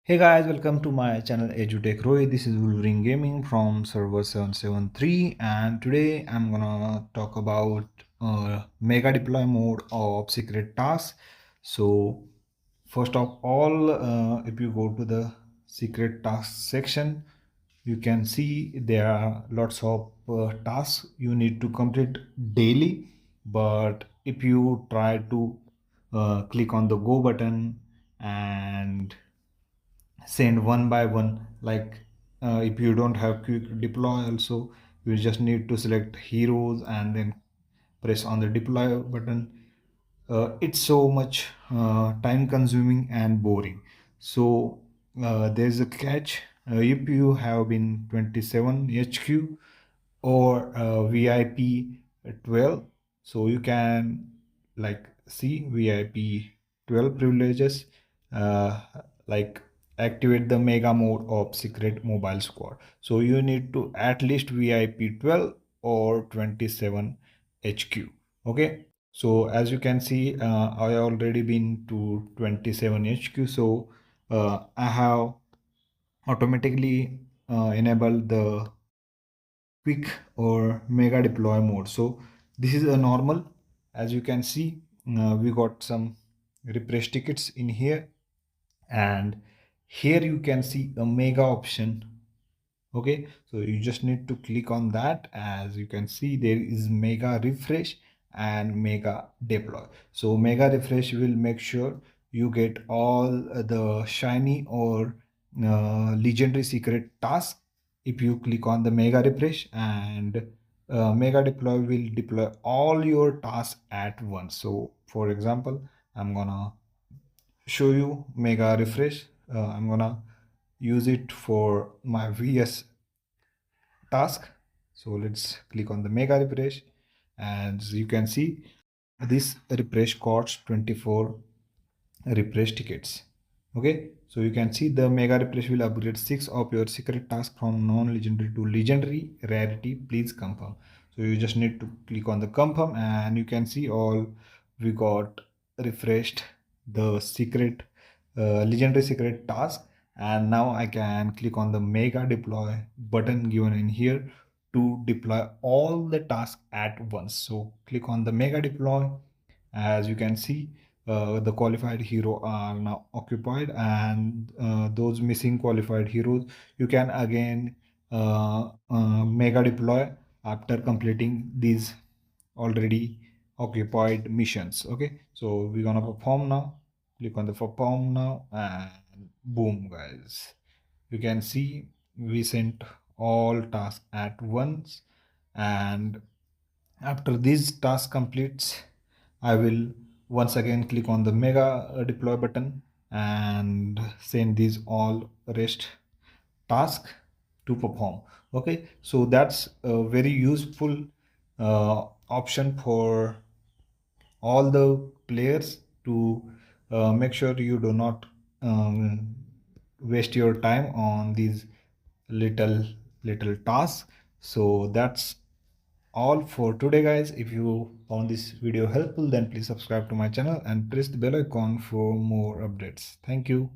Hey guys, welcome to my channel EduTech Roy. This is Wolverine Gaming from server 773, and today I'm gonna talk about mega deploy mode of secret tasks. So first of all, if you go to the secret tasks section, you can see there are lots of tasks you need to complete daily. But if you try to click on the go button and send one by one, like if you don't have quick deploy also, you just need to select heroes and then press on the deploy button. It's so much time consuming and boring. So there's a catch. If you have been 27 HQ or VIP 12, so you can like see VIP 12 privileges, uh, like activate the mega mode of secret mobile squad. So you need to at least VIP 12 or 27 HQ. Okay, so as you can see, I already been to 27 HQ, so I have automatically enabled the quick or mega deploy mode. So this is a normal. As you can see, we got some refresh tickets in here, and here you can see a mega option. Okay, so you just need to click on that. As you can see, there is mega refresh and mega deploy. So mega refresh will make sure you get all the shiny or legendary secret tasks if you click on the mega refresh, and mega deploy will deploy all your tasks at once. So for example, I'm gonna show you mega refresh. I'm gonna use it for my VS task. So let's click on the mega refresh, and you can see this refresh costs 24 refresh tickets. Okay, so you can see the mega refresh will upgrade 6 of your secret tasks from non-legendary to legendary rarity. Please confirm. So you just need to click on the confirm, and you can see all we got refreshed the secret legendary secret task. And now I can click on the mega deploy button given in here to deploy all the tasks at once. So click on the mega deploy. As you can see, the qualified hero are now occupied, and those missing qualified heroes you can again mega deploy after completing these already occupied missions. Okay, so we're gonna perform now. Click on the perform now, and boom guys, you can see we sent all tasks at once. And after this task completes, I will once again click on the mega deploy button and send these all rest task to perform. Okay, so that's a very useful option for all the players to make sure you do not waste your time on these little tasks. So that's all for today guys. If you found this video helpful, then please subscribe to my channel and press the bell icon for more updates. Thank you.